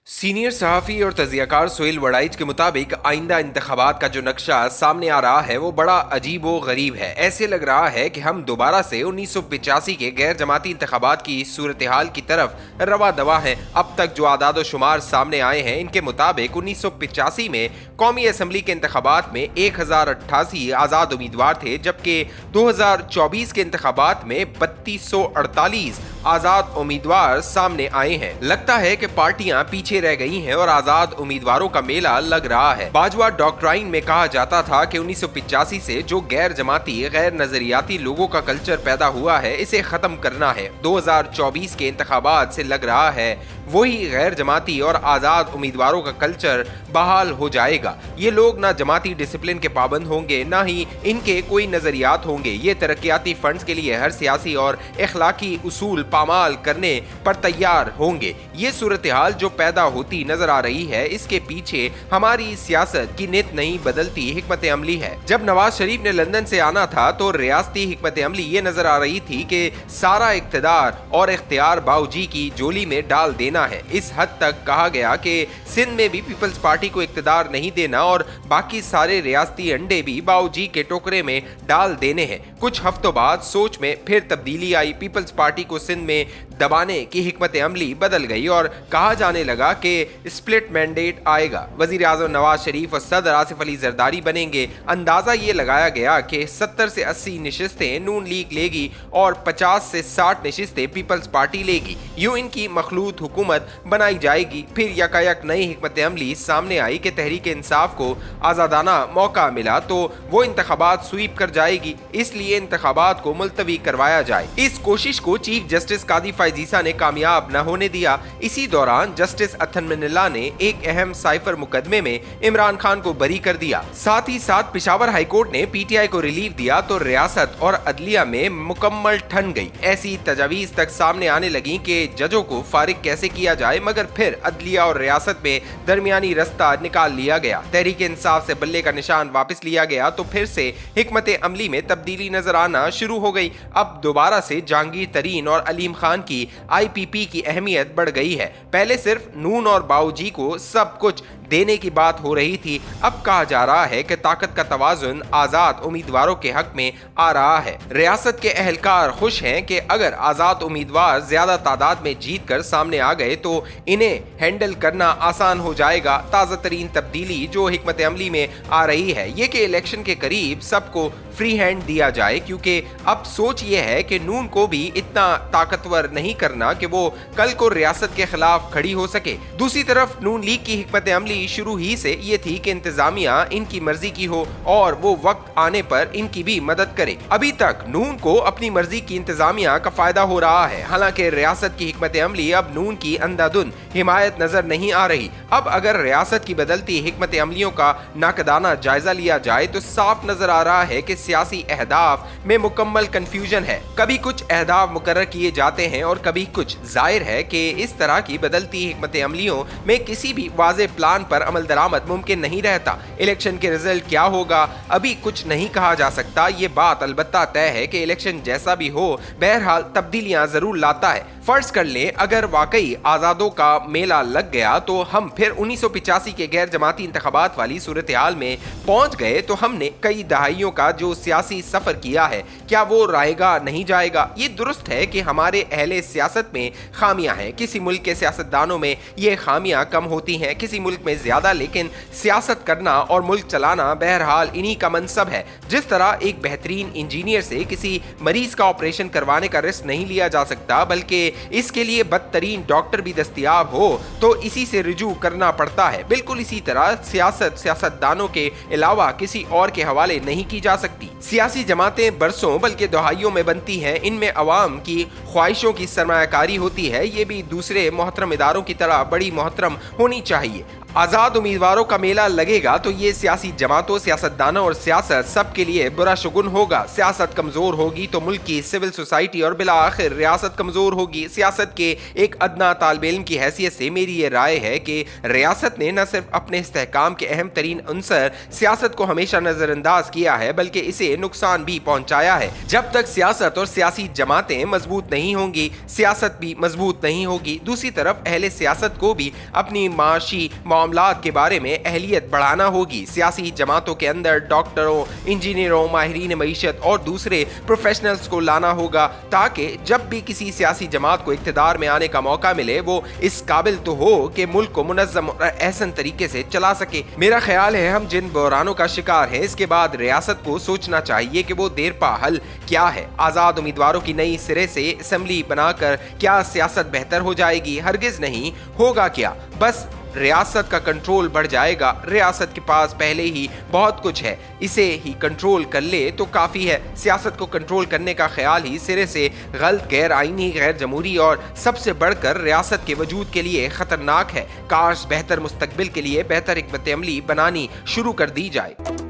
Senior सहाफ़ी और तजियाकार सोहेल वड़ाइच के मुताबिक आइंदा इंतखाबात का जो नक्शा सामने आ रहा है वो बड़ा अजीब व गरीब है। ऐसे लग रहा है कि हम दोबारा से 1985 के गैर जमाती इंतखाबात की सूरत हाल की तरफ रवा दवा हैं। अब तक जो आदाद शुमार सामने आए हैं इनके मुताबिक 1985 में कौमी असम्बली के इंतखाबात में 1088 आज़ाद उम्मीदवार थे, जबकि 2024 के इंतखाबात में 3248 आज़ाद उम्मीदवार सामने आए हैं। लगता है कि पार्टियां पीछे रह गई हैं और आज़ाद उम्मीदवारों का मेला लग रहा है। बाजवा डॉक्ट्राइन में कहा जाता था कि 1985 से जो गैर जमाती गैर नजरियाती लोगों का कल्चर पैदा हुआ है इसे खत्म करना है। 2024 के इंतखाबात से लग रहा है वही गैर जमाती और आज़ाद उम्मीदवारों का कल्चर बहाल हो जाएगा। ये लोग ना जमाती डिसिप्लिन के पाबंद होंगे, ना ही इनके कोई नजरियात होंगे। ये तरक्याती फंड्स के लिए हर सियासी और इखलाकी उसूल पामाल करने पर तैयार होंगे। ये सूरत हाल जो पैदा होती नजर आ रही है इसके पीछे हमारी सियासत की नित नहीं बदलती हिकमत अमली है। जब नवाज शरीफ ने लंदन से आना था तो रियासती हिकमत अमली ये नजर आ रही थी कि सारा इख्तियार और इख्तियार बाऊजी की झोली में डाल देना है। इस हद तक कहा गया कि सिंध में भी पीपल्स पार्टी को इख्तियार नहीं देना और बाकी सारे रियासती अंडे भी बाऊजी के टोकरे में डाल देने हैं। कुछ हफ्तों बाद सोच में फिर तब्दीली आई। पीपल्स पार्टी को सिंध में दबाने की हिकमत अमली बदल गई और कहा जाने लगा कि स्प्लिट मैंडेट आएगा। वजीर आजम नवाज शरीफ और सदर आसिफ अली जरदारी बनेंगे। अंदाजा ये लगाया गया कि 70 से 80 नशिस्तें नून लीग लेगी और 50 से 60 नशिस्तें पीपल्स पार्टी लेगी। यूं इनकी मखलूत हुकूमत बनाई जाएगी। फिर यकायक नई हिकमत अमली सामने आई कि तहरीक इंसाफ को आज़ादाना मौका मिला तो वो इंतखाबात स्वीप कर जाएगी, इसलिए इंतखाबात को मुलतवी करवाया जाए। इस कोशिश को चीफ जस्टिस कादी फायजीसा ने कामयाब न होने दिया। इसी दौरान जस्टिस अथन मिन्नल्ला ने एक अहम साइफर मुकदमे में इमरान खान को बरी कर दिया। साथ ही साथ पिशावर हाईकोर्ट ने पीटीआई को रिलीफ दिया तो रियासत और अदलिया में मुकम्मल ठन गई। ऐसी तजावीज तक सामने आने लगी कि जजों को फारिग कैसे किया जाए, मगर फिर अदलिया और रियासत में दरमियानी रास्ता निकाल लिया गया। तहरीक इंसाफ से बल्ले का निशान वापस लिया गया तो फिर से हिकमत अमली में तब्दीली नजर आना शुरू हो गई। अब दोबारा से जहांगीर तरीन और अलीम खान की आईपीपी की अहमियत बढ़ गई है। पहले सिर्फ नून और बाऊजी को सब कुछ देने की बात हो रही थी, अब कहा जा रहा है कि ताकत का तवाजुन आज़ाद उम्मीदवारों के हक में आ रहा है। रियासत के अहलकार खुश हैं कि अगर आज़ाद उम्मीदवार ज्यादा तादाद में जीत कर सामने आ गए तो इन्हें हैंडल करना आसान हो जाएगा। ताज़ा तरीन तब्दीली जो हिकमत अमली में आ रही है ये कि इलेक्शन के करीब सबको फ्री हैंड दिया जाए, क्योंकि अब सोच ये है कि नून को भी इतना ताकतवर नहीं करना कि वो कल को रियासत के खिलाफ खड़ी हो सके। दूसरी तरफ नून लीग की हिकमत अमली शुरू ही से ये थी कि इंतजामिया इनकी मर्जी की हो और वो वक्त आने पर इनकी भी मदद करे। अभी तक नून को अपनी मर्जी की इंतजामिया का फायदा हो रहा है। हालांकि रियासत की हिकमत अमली अब नून की अंधाधुंध हिमायत नजर नहीं आ रही। अब अगर रियासत की बदलती हिकमत अमलियों का नाकदाना जायजा लिया जाए तो साफ नजर आ रहा है कि सियासी अहदाफ में मुकम्मल कंफ्यूजन है। कभी कुछ अहदाफ मुकर्रर किए जाते हैं और कभी कुछ। जाहिर है कि इस तरह की बदलती हिकमत अमलियों में किसी भी वाज़े प्लान पर अमल दरामद मुमकिन नहीं रहता। इलेक्शन के रिजल्ट क्या होगा अभी कुछ नहीं कहा जा सकता। ये बात अलबत्ता तय है कि इलेक्शन जैसा भी हो बहरहाल तब्दीलियां जरूर लाता है। फर्ज कर ले अगर वाकई आज़ादों का मेला लग गया तो हम फिर 1985 के गैर जमाती इंतखाबात वाली सूरत हाल में पहुंच गए तो हमने कई दहाइयों का जो सियासी सफर किया है क्या वो रहेगा नहीं जाएगा। ये दुरुस्त है कि हमारे अहले सियासत में खामियां हैं। किसी मुल्क के सियासतदानों में ये खामियां कम होती हैं, किसी मुल्क में ज्यादा, लेकिन सियासत करना और मुल्क चलाना बहरहाल इन्हीं का मनसब है। जिस तरह एक बेहतरीन इंजीनियर से किसी मरीज का ऑपरेशन करवाने का रिस्क नहीं लिया जा सकता बल्कि इसके लिए बदतरीन डॉक्टर भी दस्तयाब हो तो इसी से रुजू करना पड़ता है, बिल्कुल इसी तरह सियासत सियासतदानों के अलावा किसी और के हवाले नहीं की जा सकती। सियासी जमातें बरसों बल्कि दहाइयों में बनती हैं, इनमें अवाम की ख्वाहिशों की सरमायाकारी होती है। ये भी दूसरे मोहतरम इदारों की तरह बड़ी मोहतरम होनी चाहिए। आज़ाद उम्मीदवारों का मेला लगेगा तो ये सियासी जमातों, सियासतदानों और सियासत सब के लिए बुरा शुगुन होगा। सियासत कमज़ोर होगी तो मुल्क की सिविल सोसाइटी और बिला आखिर रियासत कमज़ोर होगी। सियासत के एक अदना तालिब इल्म की हैसियत से मेरी ये राय है कि रियासत ने न सिर्फ अपने इस्तेहकाम के अहम तरीन अंसर सियासत को हमेशा नज़रअंदाज किया है बल्कि इसे से नुकसान भी पहुंचाया है। जब तक सियासत और सियासी जमातें मजबूत नहीं होंगी, सियासत भी मजबूत नहीं होगी। दूसरी तरफ अहले सियासत को भी अपनी माशी मामलात के बारे में अहलियत बढ़ाना होगी। सियासी जमातों के अंदर डॉक्टरों, इंजीनियरों, माहिरीन मईशत और दूसरे प्रोफेशनल्स को लाना होगा, ताकि जब भी किसी सियासी जमात को इख्तिदार में आने का मौका मिले वो इस काबिल तो हो कि मुल्क को मुनज़्ज़म और अहसन तरीके से चला सके। मेरा ख्याल है हम जिन बहरानों का शिकार है, इसके बाद रियासत को सोचना चाहिए कि वो देरपा हल क्या है। आज़ाद उम्मीदवारों की नई सिरे से असम्बली बनाकर क्या सियासत बेहतर हो जाएगी? हरगिज नहीं। होगा क्या? बस रियासत का कंट्रोल बढ़ जाएगा। रियासत के पास पहले ही बहुत कुछ है, इसे ही कंट्रोल कर ले तो काफ़ी है। सियासत को कंट्रोल करने का ख्याल ही सिरे से गलत, गैर आईनी, गैर जमहूरी और सबसे बढ़कर रियासत के वजूद के लिए ख़तरनाक है। काश बेहतर मुस्तकबिल के लिए बेहतर हिकमत अमली बनानी शुरू कर दी जाए।